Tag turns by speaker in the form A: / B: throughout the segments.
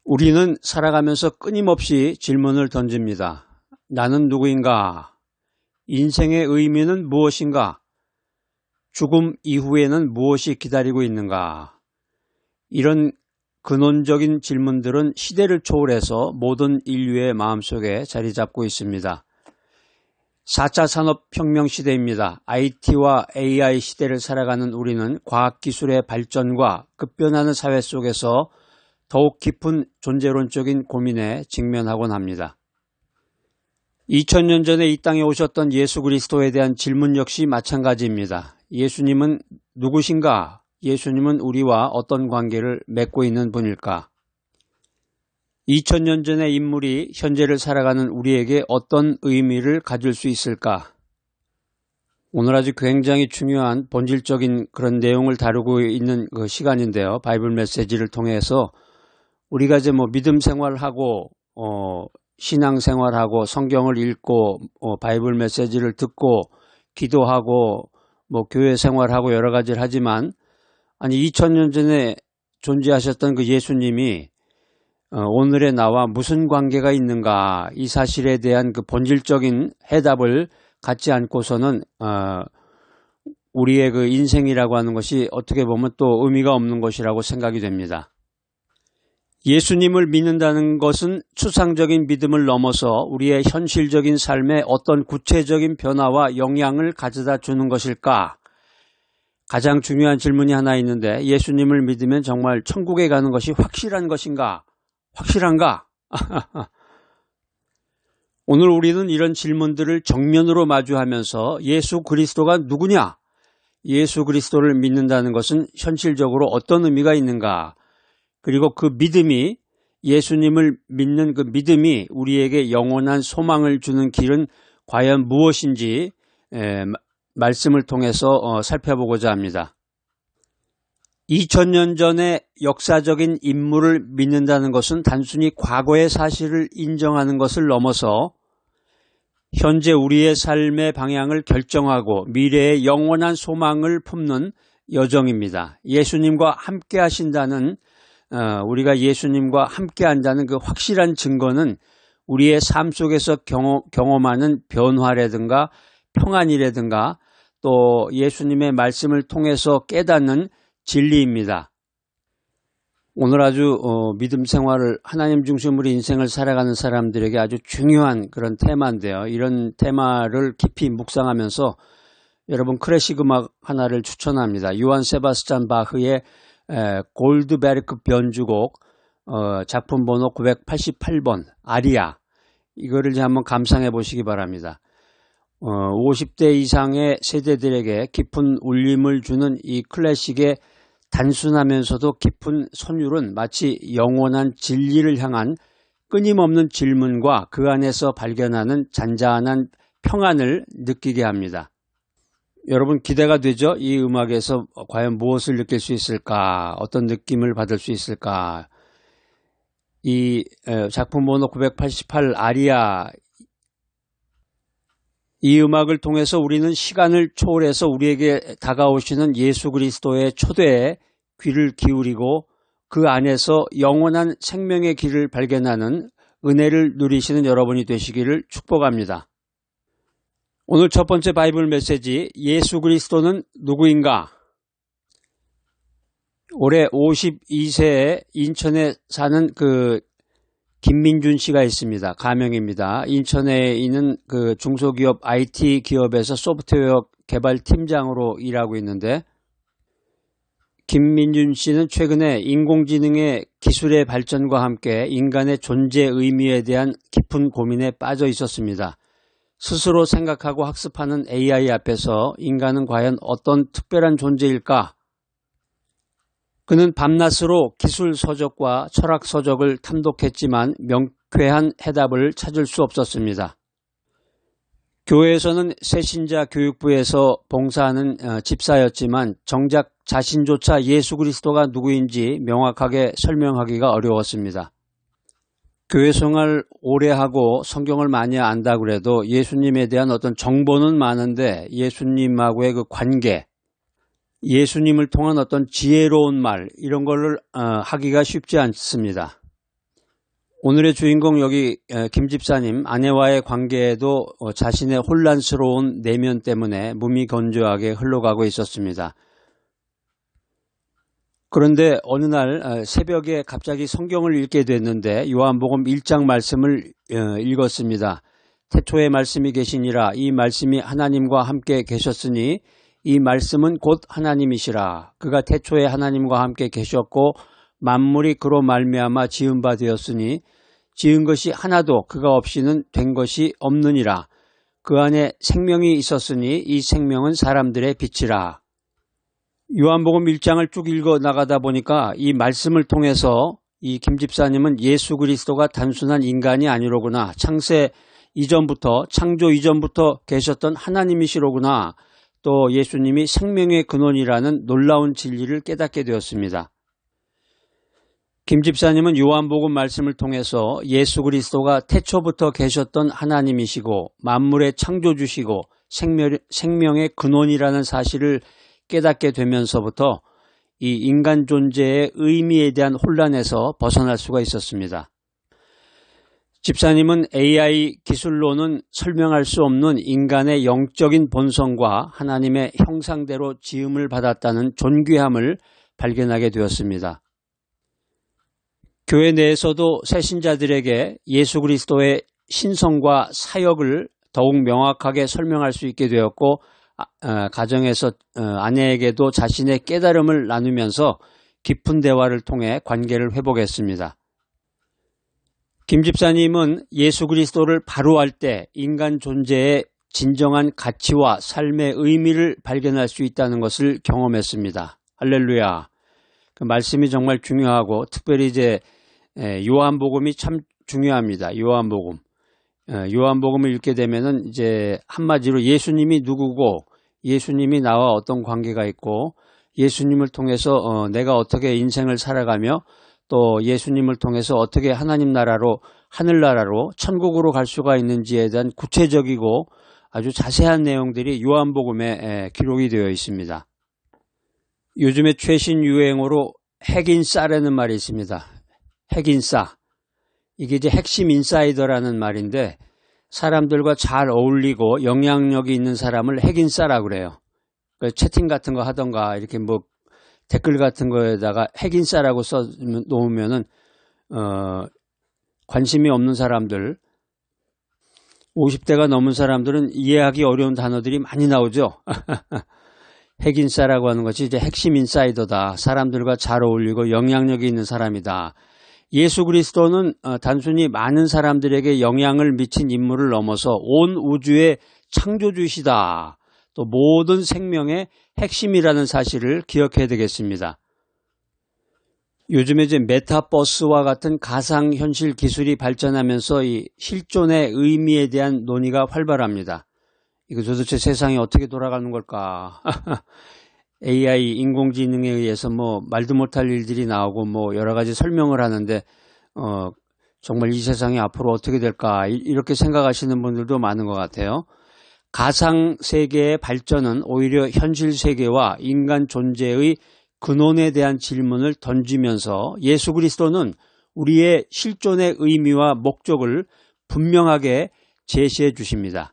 A: 우리는 살아가면서 끊임없이 질문을 던집니다. 나는 누구인가? 인생의 의미는 무엇인가? 죽음 이후에는 무엇이 기다리고 있는가? 이런 근원적인 질문들은 시대를 초월해서 모든 인류의 마음속에 자리 잡고 있습니다. 4차 산업혁명 시대입니다. IT와 AI 시대를 살아가는 우리는 과학기술의 발전과 급변하는 사회 속에서 더욱 깊은 존재론적인 고민에 직면하곤 합니다. 2000년 전에 이 땅에 오셨던 예수 그리스도에 대한 질문 역시 마찬가지입니다. 예수님은 누구신가? 예수님은 우리와 어떤 관계를 맺고 있는 분일까? 2000년 전의 인물이 현재를 살아가는 우리에게 어떤 의미를 가질 수 있을까? 오늘 아주 굉장히 중요한 본질적인 그런 내용을 다루고 있는 그 시간인데요. 바이블 메시지를 통해서 우리가 이제 믿음 생활하고 신앙 생활하고 성경을 읽고 바이블 메시지를 듣고 기도하고 교회 생활하고 여러 가지를 하지만 2000년 전에 존재하셨던 그 예수님이 오늘의 나와 무슨 관계가 있는가, 이 사실에 대한 그 본질적인 해답을 갖지 않고서는 우리의 그 인생이라고 하는 것이 어떻게 보면 또 의미가 없는 것이라고 생각이 됩니다. 예수님을 믿는다는 것은 추상적인 믿음을 넘어서 우리의 현실적인 삶에 어떤 구체적인 변화와 영향을 가져다 주는 것일까? 가장 중요한 질문이 하나 있는데, 예수님을 믿으면 정말 천국에 가는 것이 확실한 것인가? 확실한가? 오늘 우리는 이런 질문들을 정면으로 마주하면서 예수 그리스도가 누구냐? 예수 그리스도를 믿는다는 것은 현실적으로 어떤 의미가 있는가? 그리고 그 믿음이, 예수님을 믿는 그 믿음이 우리에게 영원한 소망을 주는 길은 과연 무엇인지 말씀을 통해서 살펴보고자 합니다. 2000년 전의 역사적인 인물을 믿는다는 것은 단순히 과거의 사실을 인정하는 것을 넘어서 현재 우리의 삶의 방향을 결정하고 미래의 영원한 소망을 품는 여정입니다. 예수님과 함께 하신다는, 우리가 예수님과 함께 한다는 그 확실한 증거는 우리의 삶 속에서 경험하는 변화라든가 평안이라든가 또 예수님의 말씀을 통해서 깨닫는 진리입니다. 오늘 아주 믿음 생활을, 하나님 중심으로 인생을 살아가는 사람들에게 아주 중요한 그런 테마인데요. 이런 테마를 깊이 묵상하면서 여러분 클래식 음악 하나를 추천합니다. 요한 세바스찬 바흐의 골드베르크 변주곡 작품 번호 988번 아리아, 이거를 이제 한번 감상해 보시기 바랍니다. 50대 이상의 세대들에게 깊은 울림을 주는 이 클래식의 단순하면서도 깊은 선율은 마치 영원한 진리를 향한 끊임없는 질문과 그 안에서 발견하는 잔잔한 평안을 느끼게 합니다. 여러분 기대가 되죠? 이 음악에서 과연 무엇을 느낄 수 있을까? 어떤 느낌을 받을 수 있을까? 이 작품 번호 988 아리아, 이 음악을 통해서 우리는 시간을 초월해서 우리에게 다가오시는 예수 그리스도의 초대에 귀를 기울이고 그 안에서 영원한 생명의 길을 발견하는 은혜를 누리시는 여러분이 되시기를 축복합니다. 오늘 첫 번째 바이블 메시지, 예수 그리스도는 누구인가? 올해 52세에 인천에 사는 김민준 씨가 있습니다. 가명입니다. 인천에 있는 그 중소기업 IT 기업에서 소프트웨어 개발 팀장으로 일하고 있는데, 김민준 씨는 최근에 인공지능의 기술의 발전과 함께 인간의 존재 의미에 대한 깊은 고민에 빠져 있었습니다. 스스로 생각하고 학습하는 AI 앞에서 인간은 과연 어떤 특별한 존재일까? 그는 밤낮으로 기술 서적과 철학 서적을 탐독했지만 명쾌한 해답을 찾을 수 없었습니다. 교회에서는 새신자 교육부에서 봉사하는 집사였지만 정작 자신조차 예수 그리스도가 누구인지 명확하게 설명하기가 어려웠습니다. 교회 생활 오래 하고 성경을 많이 안다고 해도 예수님에 대한 어떤 정보는 많은데 예수님하고의 그 관계, 예수님을 통한 어떤 지혜로운 말, 이런 거를 하기가 쉽지 않습니다. 오늘의 주인공 여기 김 집사님, 아내와의 관계에도 자신의 혼란스러운 내면 때문에 무미건조하게 흘러가고 있었습니다. 그런데 어느 날 새벽에 갑자기 성경을 읽게 됐는데 요한복음 1장 말씀을 읽었습니다. 태초에 말씀이 계시니라. 이 말씀이 하나님과 함께 계셨으니 이 말씀은 곧 하나님이시라. 그가 태초에 하나님과 함께 계셨고 만물이 그로 말미암아 지은 바 되었으니 지은 것이 하나도 그가 없이는 된 것이 없느니라. 그 안에 생명이 있었으니 이 생명은 사람들의 빛이라. 요한복음 1장을 쭉 읽어 나가다 보니까 이 말씀을 통해서 이 김 집사님은 예수 그리스도가 단순한 인간이 아니로구나. 창조 이전부터 계셨던 하나님이시로구나. 또 예수님이 생명의 근원이라는 놀라운 진리를 깨닫게 되었습니다. 김 집사님은 요한복음 말씀을 통해서 예수 그리스도가 태초부터 계셨던 하나님이시고 만물의 창조주시고 생명의 근원이라는 사실을 깨닫게 되면서부터 이 인간 존재의 의미에 대한 혼란에서 벗어날 수가 있었습니다. 집사님은 AI 기술로는 설명할 수 없는 인간의 영적인 본성과 하나님의 형상대로 지음을 받았다는 존귀함을 발견하게 되었습니다. 교회 내에서도 새신자들에게 예수 그리스도의 신성과 사역을 더욱 명확하게 설명할 수 있게 되었고 가정에서 아내에게도 자신의 깨달음을 나누면서 깊은 대화를 통해 관계를 회복했습니다. 김 집사님은 예수 그리스도를 바로할 때 인간 존재의 진정한 가치와 삶의 의미를 발견할 수 있다는 것을 경험했습니다. 할렐루야. 그 말씀이 정말 중요하고 특별히 이제 요한복음이 참 중요합니다. 요한복음을 읽게 되면은 이제 한마디로 예수님이 누구고 예수님이 나와 어떤 관계가 있고 예수님을 통해서 내가 어떻게 인생을 살아가며 또 예수님을 통해서 어떻게 하나님 나라로 하늘나라로 천국으로 갈 수가 있는지에 대한 구체적이고 아주 자세한 내용들이 요한복음에 기록이 되어 있습니다. 요즘에 최신 유행어로 핵인싸라는 말이 있습니다. 핵인싸. 이게 이제 핵심 인사이더라는 말인데 사람들과 잘 어울리고 영향력이 있는 사람을 핵인싸라고 그래요. 채팅 같은 거 하던가 이렇게 뭐 댓글 같은 거에다가 핵인싸라고 써 놓으면은 관심이 없는 사람들 50대가 넘은 사람들은 이해하기 어려운 단어들이 많이 나오죠. 핵인싸라고 하는 것이 이제 핵심 인사이더다. 사람들과 잘 어울리고 영향력이 있는 사람이다. 예수 그리스도는 단순히 많은 사람들에게 영향을 미친 인물을 넘어서 온 우주의 창조주시다. 또 모든 생명의 핵심이라는 사실을 기억해야 되겠습니다. 요즘에 이제 메타버스와 같은 가상현실 기술이 발전하면서 이 실존의 의미에 대한 논의가 활발합니다. 이거 도대체 세상이 어떻게 돌아가는 걸까? AI 인공지능에 의해서 뭐 말도 못할 일들이 나오고 뭐 여러 가지 설명을 하는데 정말 이 세상이 앞으로 어떻게 될까 이렇게 생각하시는 분들도 많은 것 같아요. 가상 세계의 발전은 오히려 현실 세계와 인간 존재의 근원에 대한 질문을 던지면서 예수 그리스도는 우리의 실존의 의미와 목적을 분명하게 제시해 주십니다.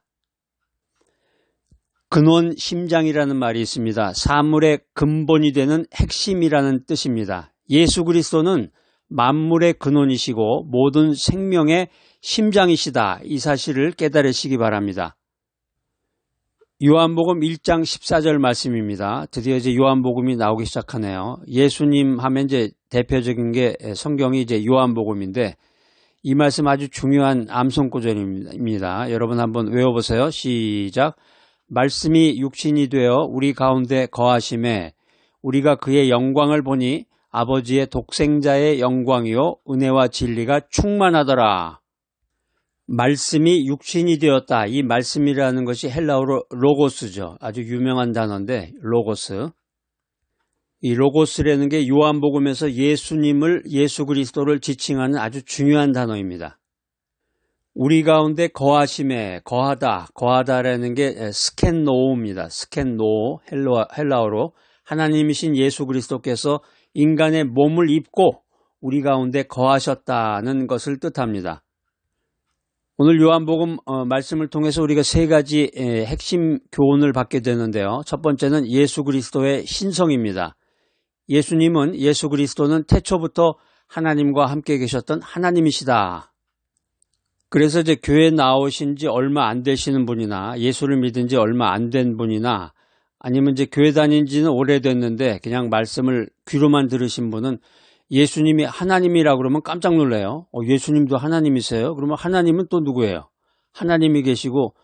A: 근원 심장이라는 말이 있습니다. 사물의 근본이 되는 핵심이라는 뜻입니다. 예수 그리스도는 만물의 근원이시고 모든 생명의 심장이시다. 이 사실을 깨달으시기 바랍니다. 요한복음 1장 14절 말씀입니다. 드디어 이제 요한복음이 나오기 시작하네요. 예수님 하면 이제 대표적인 게 성경이 이제 요한복음인데 이 말씀 아주 중요한 암송구절입니다. 여러분 한번 외워보세요. 시작. 말씀이 육신이 되어 우리 가운데 거하심에 우리가 그의 영광을 보니 아버지의 독생자의 영광이요 은혜와 진리가 충만하더라. 말씀이 육신이 되었다. 이 말씀이라는 것이 헬라어로 로고스죠. 아주 유명한 단어인데 로고스. 이 로고스라는 게 요한복음에서 예수 그리스도를 지칭하는 아주 중요한 단어입니다. 우리 가운데 거하심에 거하다라는 게 스켄노우입니다. 스켄노우 헬라어로 하나님이신 예수 그리스도께서 인간의 몸을 입고 우리 가운데 거하셨다는 것을 뜻합니다. 오늘 요한복음 말씀을 통해서 우리가 세 가지 핵심 교훈을 받게 되는데요. 첫 번째는 예수 그리스도의 신성입니다. 예수 그리스도는 태초부터 하나님과 함께 계셨던 하나님이시다. 그래서 이제 교회에 나오신 지 얼마 안 되시는 분이나 예수를 믿은 지 얼마 안 된 분이나 아니면 이제 교회 다닌 지는 오래됐는데 그냥 말씀을 귀로만 들으신 분은 예수님이 하나님이라고 그러면 깜짝 놀라요. 예수님도 하나님이세요? 그러면 하나님은 또 누구예요? 하나님이 계시고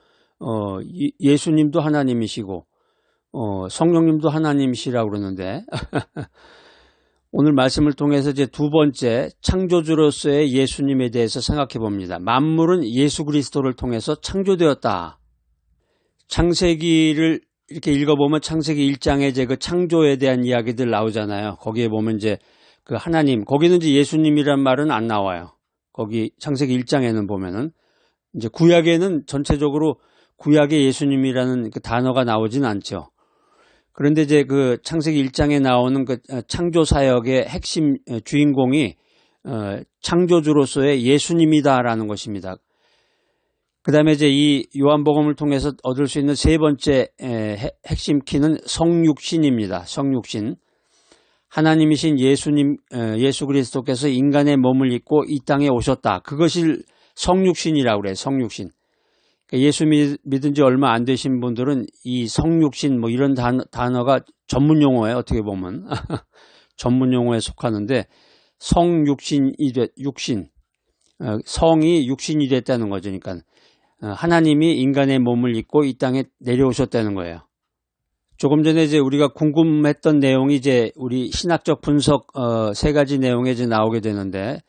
A: 예수님도 하나님이시고 성령님도 하나님이시라고 그러는데 오늘 말씀을 통해서 이제 두 번째 창조주로서의 예수님에 대해서 생각해 봅니다. 만물은 예수 그리스도를 통해서 창조되었다. 창세기를 이렇게 읽어보면 창세기 1장에 이제 그 창조에 대한 이야기들 나오잖아요. 거기에 보면 이제 그 하나님, 거기는 이제 예수님이란 말은 안 나와요. 거기 창세기 1장에는 보면은 이제 구약에는 전체적으로 구약에 예수님이라는 그 단어가 나오진 않죠. 그런데 이제 그 창세기 1장에 나오는 그 창조 사역의 핵심 주인공이 창조주로서의 예수님이다라는 것입니다. 그 다음에 이제 이 요한복음을 통해서 얻을 수 있는 세 번째 핵심 키는 성육신입니다. 성육신. 하나님이신 예수 그리스도께서 인간의 몸을 입고 이 땅에 오셨다. 그것을 성육신이라고 그래요. 성육신. 예수 믿은 지 얼마 안 되신 분들은 이 성육신 뭐 이런 단어가 전문 용어예요. 어떻게 보면. 전문 용어에 속하는데 성육신, 성이 육신이 됐다는 거죠. 그러니까 하나님이 인간의 몸을 입고 이 땅에 내려오셨다는 거예요. 조금 전에 이제 우리가 궁금했던 내용이 이제 우리 신학적 분석 세 가지 내용에 이제 나오게 되는데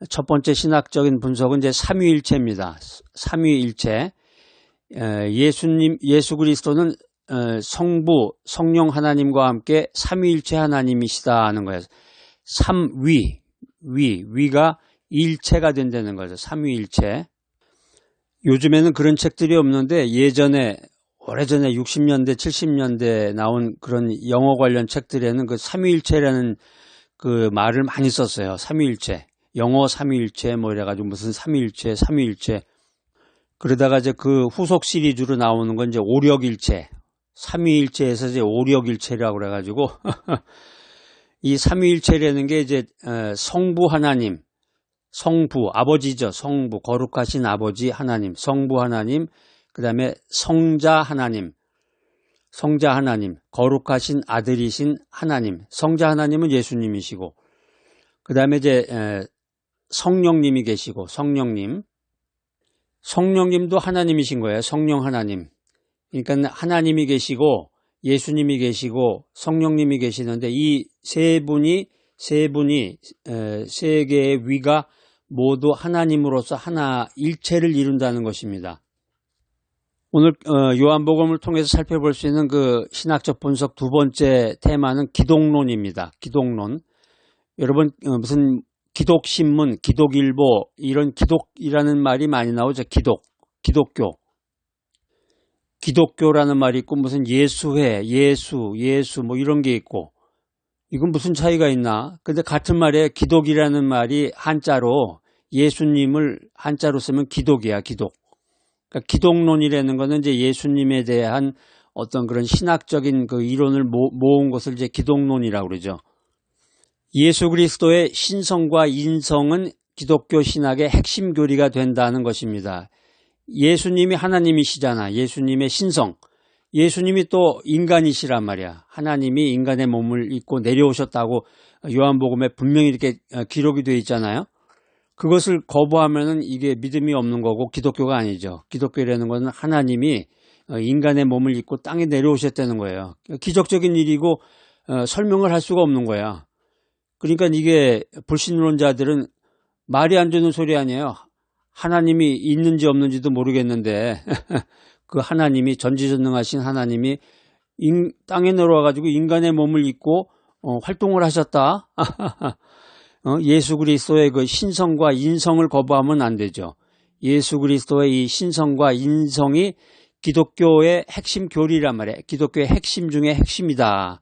A: 첫 번째 신학적인 분석은 이제 삼위일체입니다. 삼위일체. 예수 그리스도는 성부, 성령 하나님과 함께 삼위일체 하나님이시다 하는 거예요. 위가 일체가 된다는 거죠. 삼위일체. 요즘에는 그런 책들이 없는데 예전에 오래전에 60년대, 70년대 나온 그런 영어 관련 책들에는 그 삼위일체라는 그 말을 많이 썼어요. 삼위일체. 영어 삼위일체 뭐 이래가지고 무슨 삼위일체. 그러다가 이제 그 후속 시리즈로 나오는 건 이제 오력일체. 삼위일체에서 이제 오력일체라고 그래가지고 이 삼위일체라는 게 이제 성부 하나님, 성부, 아버지죠. 성부, 거룩하신 아버지 하나님, 성부 하나님, 그 다음에 성자 하나님, 거룩하신 아들이신 하나님, 성자 하나님은 예수님이시고, 그 다음에 이제 성령님이 계시고, 성령님도 하나님이신 거예요. 성령 하나님. 그러니까 하나님이 계시고, 예수님이 계시고, 성령님이 계시는데 이 세 분이 세 개의 위가 모두 하나님으로서 하나 일체를 이룬다는 것입니다. 오늘 요한복음을 통해서 살펴볼 수 있는 그 신학적 분석 두 번째 테마는 기독론입니다. 기독론. 여러분 무슨 기독신문, 기독일보 이런 기독이라는 말이 많이 나오죠. 기독교. 기독교라는 말이 있고 무슨 예수회, 예수 뭐 이런 게 있고 이건 무슨 차이가 있나? 근데 같은 말에 기독이라는 말이 한자로 예수님을 한자로 쓰면 기독이야, 기독. 그러니까 기독론이라는 거는 이제 예수님에 대한 어떤 그런 신학적인 그 이론을 모은 것을 이제 기독론이라고 그러죠. 예수 그리스도의 신성과 인성은 기독교 신학의 핵심 교리가 된다는 것입니다. 예수님이 하나님이시잖아. 예수님의 신성. 예수님이 또 인간이시란 말이야. 하나님이 인간의 몸을 입고 내려오셨다고 요한복음에 분명히 이렇게 기록이 되어 있잖아요. 그것을 거부하면은 이게 믿음이 없는 거고 기독교가 아니죠. 기독교라는 것은 하나님이 인간의 몸을 입고 땅에 내려오셨다는 거예요. 기적적인 일이고 설명을 할 수가 없는 거야. 그러니까 이게 불신론자들은 말이 안 되는 소리 아니에요. 하나님이 있는지 없는지도 모르겠는데 그 하나님이 전지전능하신 하나님이 땅에 내려와가지고 인간의 몸을 입고 활동을 하셨다. 예수 그리스도의 그 신성과 인성을 거부하면 안 되죠. 예수 그리스도의 이 신성과 인성이 기독교의 핵심 교리란 말이에요. 기독교의 핵심 중에 핵심이다.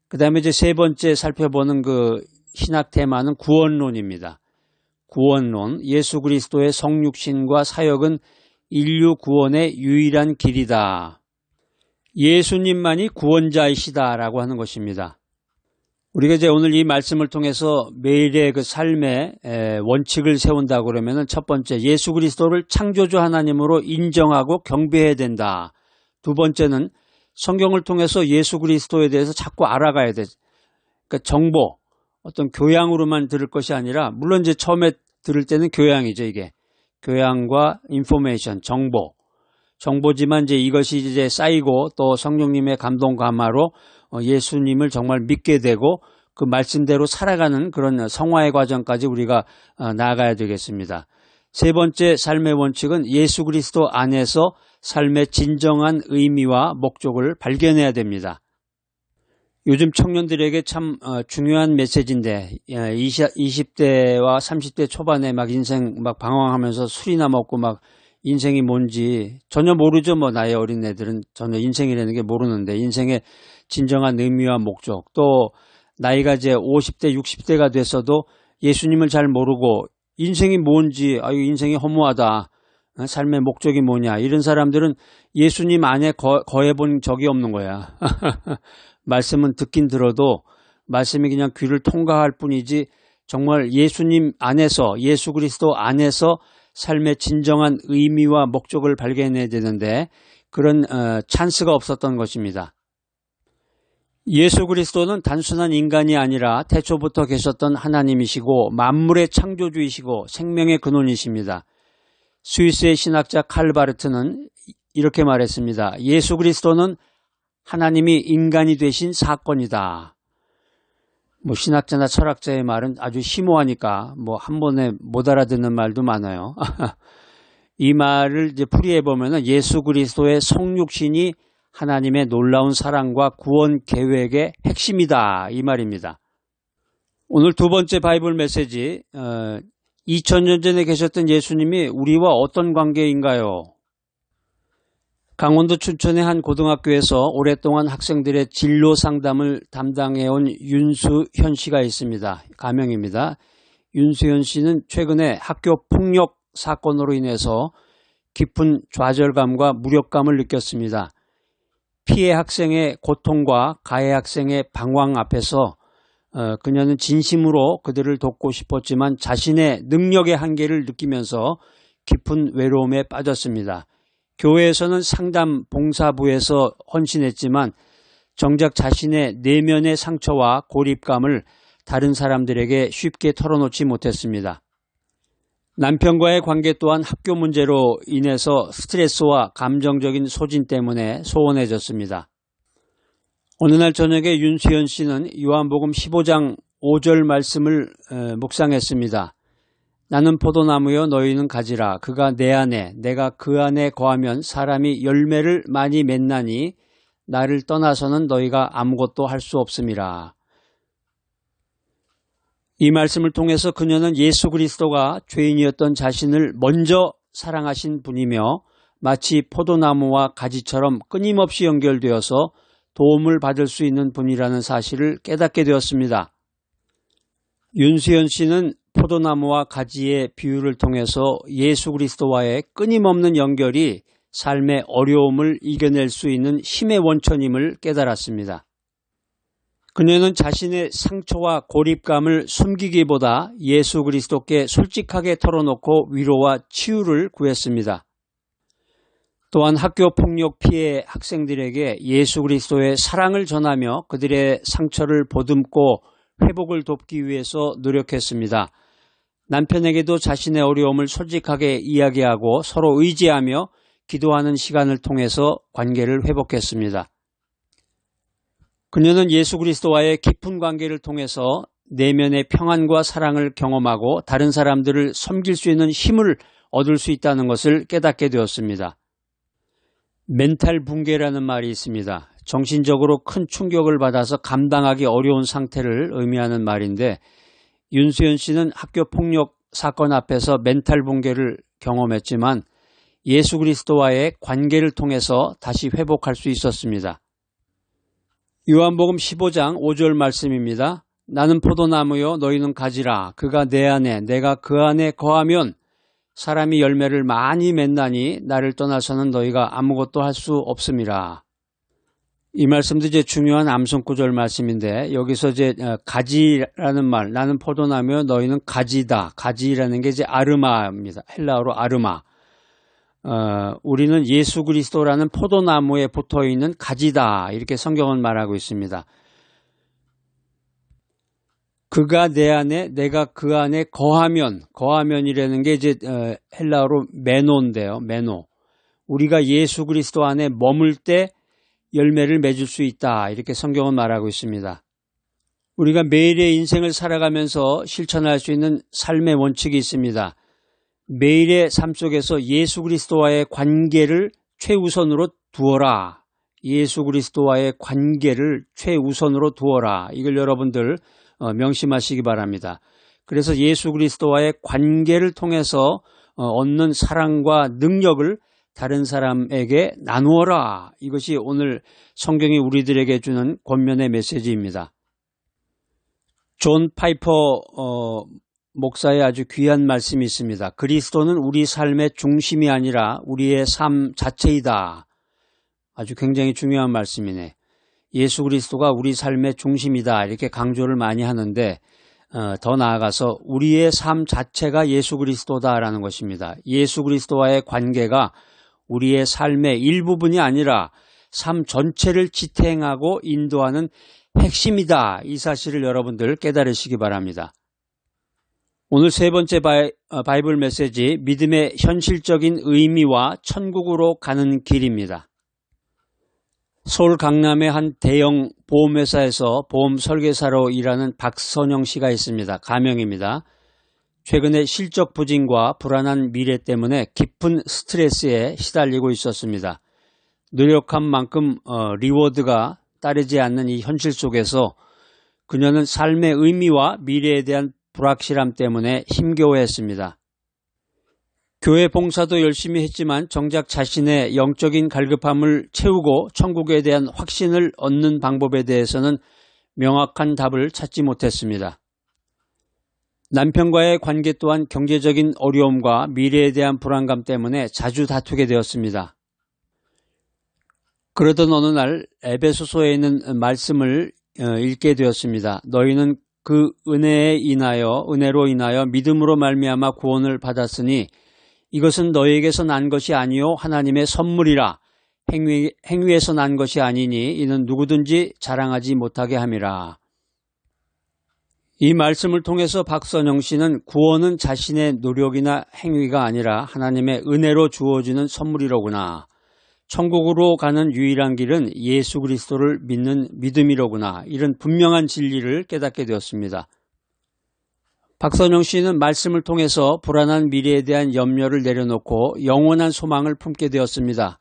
A: 그 다음에 이제 세 번째 살펴보는 그 신학 테마는 구원론입니다. 구원론, 예수 그리스도의 성육신과 사역은 인류 구원의 유일한 길이다. 예수님만이 구원자이시다라고 하는 것입니다. 우리가 이제 오늘 이 말씀을 통해서 매일의 그 삶의 원칙을 세운다고 그러면은 첫 번째, 예수 그리스도를 창조주 하나님으로 인정하고 경배해야 된다. 두 번째는 성경을 통해서 예수 그리스도에 대해서 자꾸 알아가야 돼. 그러니까 정보, 어떤 교양으로만 들을 것이 아니라, 물론 이제 처음에 들을 때는 교양이죠, 이게. 교양과 인포메이션, 정보지만 이제 이것이 이제 쌓이고 또 성령님의 감동 감화로 예수님을 정말 믿게 되고 그 말씀대로 살아가는 그런 성화의 과정까지 우리가 나아가야 되겠습니다. 세 번째 삶의 원칙은 예수 그리스도 안에서 삶의 진정한 의미와 목적을 발견해야 됩니다. 요즘 청년들에게 참 중요한 메시지인데 20대와 30대 초반에 막 인생 막 방황하면서 술이나 먹고 막 인생이 뭔지 전혀 모르죠. 뭐 나의 어린애들은 전혀 인생이라는 게 모르는데 인생의 진정한 의미와 목적, 또 나이가 이제 50대 60대가 됐어도 예수님을 잘 모르고 인생이 뭔지, 아유 인생이 허무하다, 삶의 목적이 뭐냐, 이런 사람들은 예수님 안에 거해본 적이 없는 거야. 말씀은 듣긴 들어도 말씀이 그냥 귀를 통과할 뿐이지 정말 예수님 안에서, 예수 그리스도 안에서 삶의 진정한 의미와 목적을 발견해야 되는데 그런 찬스가 없었던 것입니다. 예수 그리스도는 단순한 인간이 아니라 태초부터 계셨던 하나님이시고 만물의 창조주이시고 생명의 근원이십니다. 스위스의 신학자 칼 바르트는 이렇게 말했습니다. 예수 그리스도는 하나님이 인간이 되신 사건이다. 뭐 신학자나 철학자의 말은 아주 심오하니까 뭐 한 번에 못 알아듣는 말도 많아요. 이 말을 이제 풀이해 보면은 예수 그리스도의 성육신이 하나님의 놀라운 사랑과 구원 계획의 핵심이다, 이 말입니다. 오늘 두 번째 바이블 메시지, 2000년 전에 계셨던 예수님이 우리와 어떤 관계인가요? 강원도 춘천의 한 고등학교에서 오랫동안 학생들의 진로 상담을 담당해온 윤수현 씨가 있습니다. 가명입니다. 윤수현 씨는 최근에 학교 폭력 사건으로 인해서 깊은 좌절감과 무력감을 느꼈습니다. 피해 학생의 고통과 가해 학생의 방황 앞에서 그녀는 진심으로 그들을 돕고 싶었지만 자신의 능력의 한계를 느끼면서 깊은 외로움에 빠졌습니다. 교회에서는 상담 봉사부에서 헌신했지만 정작 자신의 내면의 상처와 고립감을 다른 사람들에게 쉽게 털어놓지 못했습니다. 남편과의 관계 또한 학교 문제로 인해서 스트레스와 감정적인 소진 때문에 소원해졌습니다. 어느 날 저녁에 윤수현 씨는 요한복음 15장 5절 말씀을 묵상했습니다. 나는 포도나무여 너희는 가지라. 그가 내 안에 내가 그 안에 거하면 사람이 열매를 많이 맺나니 나를 떠나서는 너희가 아무것도 할 수 없음이라. 이 말씀을 통해서 그녀는 예수 그리스도가 죄인이었던 자신을 먼저 사랑하신 분이며 마치 포도나무와 가지처럼 끊임없이 연결되어서 도움을 받을 수 있는 분이라는 사실을 깨닫게 되었습니다. 윤수현 씨는 포도나무와 가지의 비유를 통해서 예수 그리스도와의 끊임없는 연결이 삶의 어려움을 이겨낼 수 있는 힘의 원천임을 깨달았습니다. 그녀는 자신의 상처와 고립감을 숨기기보다 예수 그리스도께 솔직하게 털어놓고 위로와 치유를 구했습니다. 또한 학교 폭력 피해 학생들에게 예수 그리스도의 사랑을 전하며 그들의 상처를 보듬고 회복을 돕기 위해서 노력했습니다. 남편에게도 자신의 어려움을 솔직하게 이야기하고 서로 의지하며 기도하는 시간을 통해서 관계를 회복했습니다. 그녀는 예수 그리스도와의 깊은 관계를 통해서 내면의 평안과 사랑을 경험하고 다른 사람들을 섬길 수 있는 힘을 얻을 수 있다는 것을 깨닫게 되었습니다. 멘탈 붕괴라는 말이 있습니다. 정신적으로 큰 충격을 받아서 감당하기 어려운 상태를 의미하는 말인데 윤수현 씨는 학교 폭력 사건 앞에서 멘탈 붕괴를 경험했지만 예수 그리스도와의 관계를 통해서 다시 회복할 수 있었습니다. 요한복음 15장 5절 말씀입니다. 나는 포도나무요 너희는 가지라. 그가 내 안에 내가 그 안에 거하면 사람이 열매를 많이 맺나니 나를 떠나서는 너희가 아무것도 할 수 없음이라. 이 말씀도 이제 중요한 암송구절 말씀인데 여기서 이제 가지라는 말, 나는 포도나무요 너희는 가지다. 가지라는 게 이제 아르마입니다. 헬라어로 아르마. 우리는 예수 그리스도라는 포도나무에 붙어 있는 가지다. 이렇게 성경은 말하고 있습니다. 그가 내 안에 내가 그 안에 거하면이라는 게 이제 헬라어로 메노인데요. 메노. 우리가 예수 그리스도 안에 머물 때 열매를 맺을 수 있다. 이렇게 성경은 말하고 있습니다. 우리가 매일의 인생을 살아가면서 실천할 수 있는 삶의 원칙이 있습니다. 매일의 삶 속에서 예수 그리스도와의 관계를 최우선으로 두어라. 예수 그리스도와의 관계를 최우선으로 두어라. 이걸 여러분들 명심하시기 바랍니다. 그래서 예수 그리스도와의 관계를 통해서 얻는 사랑과 능력을 다른 사람에게 나누어라. 이것이 오늘 성경이 우리들에게 주는 권면의 메시지입니다. 존 파이퍼 목사의 아주 귀한 말씀이 있습니다. 그리스도는 우리 삶의 중심이 아니라 우리의 삶 자체이다. 아주 굉장히 중요한 말씀이네. 예수 그리스도가 우리 삶의 중심이다. 이렇게 강조를 많이 하는데 더 나아가서 우리의 삶 자체가 예수 그리스도다라는 것입니다. 예수 그리스도와의 관계가 우리의 삶의 일부분이 아니라 삶 전체를 지탱하고 인도하는 핵심이다. 이 사실을 여러분들 깨달으시기 바랍니다. 오늘 세 번째 바이블 메시지, 믿음의 현실적인 의미와 천국으로 가는 길입니다. 서울 강남의 한 대형 보험회사에서 보험 설계사로 일하는 박선영 씨가 있습니다. 가명입니다. 최근에 실적 부진과 불안한 미래 때문에 깊은 스트레스에 시달리고 있었습니다. 노력한 만큼 리워드가 따르지 않는 이 현실 속에서 그녀는 삶의 의미와 미래에 대한 불확실함 때문에 힘겨워했습니다. 교회 봉사도 열심히 했지만 정작 자신의 영적인 갈급함을 채우고 천국에 대한 확신을 얻는 방법에 대해서는 명확한 답을 찾지 못했습니다. 남편과의 관계 또한 경제적인 어려움과 미래에 대한 불안감 때문에 자주 다투게 되었습니다. 그러던 어느 날 에베소서에 있는 말씀을 읽게 되었습니다. 너희는 그 은혜로 인하여 믿음으로 말미암아 구원을 받았으니 이것은 너희에게서 난 것이 아니요 하나님의 선물이라. 행위에서 난 것이 아니니 이는 누구든지 자랑하지 못하게 함이라. 이 말씀을 통해서 박선영 씨는 구원은 자신의 노력이나 행위가 아니라 하나님의 은혜로 주어지는 선물이로구나. 천국으로 가는 유일한 길은 예수 그리스도를 믿는 믿음이로구나. 이런 분명한 진리를 깨닫게 되었습니다. 박선영 씨는 말씀을 통해서 불안한 미래에 대한 염려를 내려놓고 영원한 소망을 품게 되었습니다.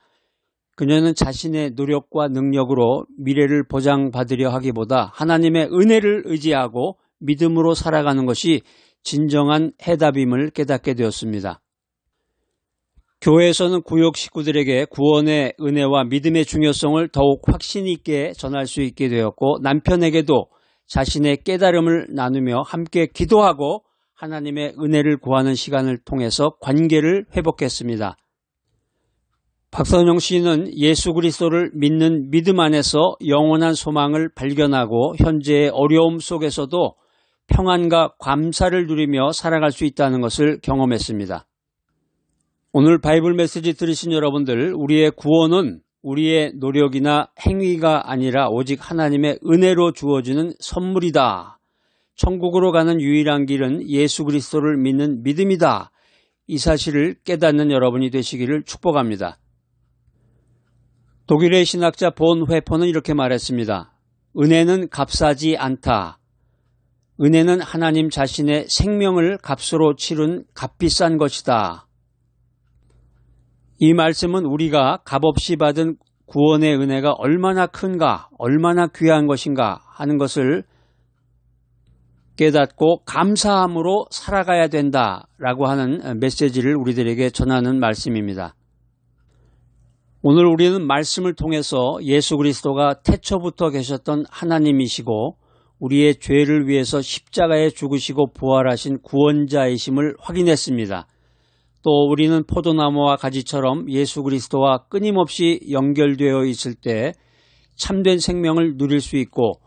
A: 그녀는 자신의 노력과 능력으로 미래를 보장받으려 하기보다 하나님의 은혜를 의지하고 믿음으로 살아가는 것이 진정한 해답임을 깨닫게 되었습니다. 교회에서는 구역 식구들에게 구원의 은혜와 믿음의 중요성을 더욱 확신 있게 전할 수 있게 되었고 남편에게도 자신의 깨달음을 나누며 함께 기도하고 하나님의 은혜를 구하는 시간을 통해서 관계를 회복했습니다. 박선영 씨는 예수 그리스도를 믿는 믿음 안에서 영원한 소망을 발견하고 현재의 어려움 속에서도 평안과 감사를 누리며 살아갈 수 있다는 것을 경험했습니다. 오늘 바이블 메시지 들으신 여러분들, 우리의 구원은 우리의 노력이나 행위가 아니라 오직 하나님의 은혜로 주어지는 선물이다. 천국으로 가는 유일한 길은 예수 그리스도를 믿는 믿음이다. 이 사실을 깨닫는 여러분이 되시기를 축복합니다. 독일의 신학자 본 회퍼는 이렇게 말했습니다. 은혜는 값싸지 않다. 은혜는 하나님 자신의 생명을 값으로 치른 값비싼 것이다. 이 말씀은 우리가 값없이 받은 구원의 은혜가 얼마나 큰가, 얼마나 귀한 것인가 하는 것을 깨닫고 감사함으로 살아가야 된다라고 하는 메시지를 우리들에게 전하는 말씀입니다. 오늘 우리는 말씀을 통해서 예수 그리스도가 태초부터 계셨던 하나님이시고 우리의 죄를 위해서 십자가에 죽으시고 부활하신 구원자이심을 확인했습니다. 또 우리는 포도나무와 가지처럼 예수 그리스도와 끊임없이 연결되어 있을 때 참된 생명을 누릴 수 있고,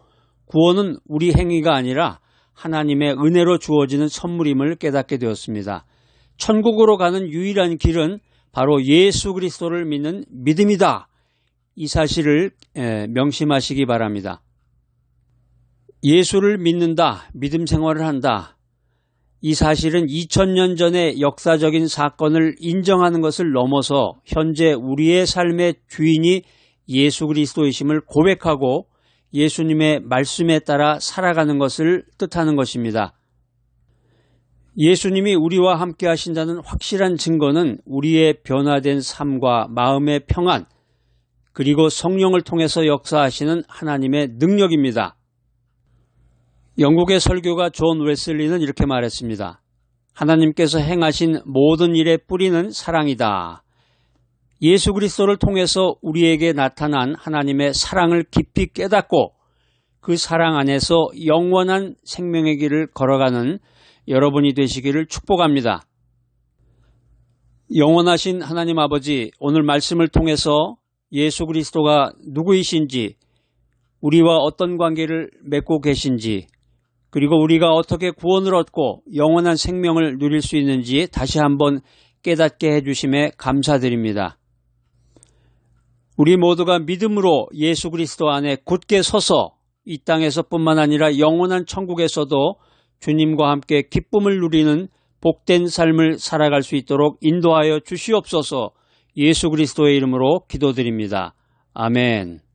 A: 구원은 우리 행위가 아니라 하나님의 은혜로 주어지는 선물임을 깨닫게 되었습니다. 천국으로 가는 유일한 길은 바로 예수 그리스도를 믿는 믿음이다. 이 사실을 명심하시기 바랍니다. 예수를 믿는다, 믿음 생활을 한다. 이 사실은 2000년 전의 역사적인 사건을 인정하는 것을 넘어서 현재 우리의 삶의 주인이 예수 그리스도이심을 고백하고 예수님의 말씀에 따라 살아가는 것을 뜻하는 것입니다. 예수님이 우리와 함께 하신다는 확실한 증거는 우리의 변화된 삶과 마음의 평안, 그리고 성령을 통해서 역사하시는 하나님의 능력입니다. 영국의 설교가 존 웨슬리는 이렇게 말했습니다. 하나님께서 행하신 모든 일의 뿌리는 사랑이다. 예수 그리스도를 통해서 우리에게 나타난 하나님의 사랑을 깊이 깨닫고 그 사랑 안에서 영원한 생명의 길을 걸어가는 여러분이 되시기를 축복합니다. 영원하신 하나님 아버지, 오늘 말씀을 통해서 예수 그리스도가 누구이신지, 우리와 어떤 관계를 맺고 계신지, 그리고 우리가 어떻게 구원을 얻고 영원한 생명을 누릴 수 있는지 다시 한번 깨닫게 해주심에 감사드립니다. 우리 모두가 믿음으로 예수 그리스도 안에 굳게 서서 이 땅에서뿐만 아니라 영원한 천국에서도 주님과 함께 기쁨을 누리는 복된 삶을 살아갈 수 있도록 인도하여 주시옵소서. 예수 그리스도의 이름으로 기도드립니다. 아멘.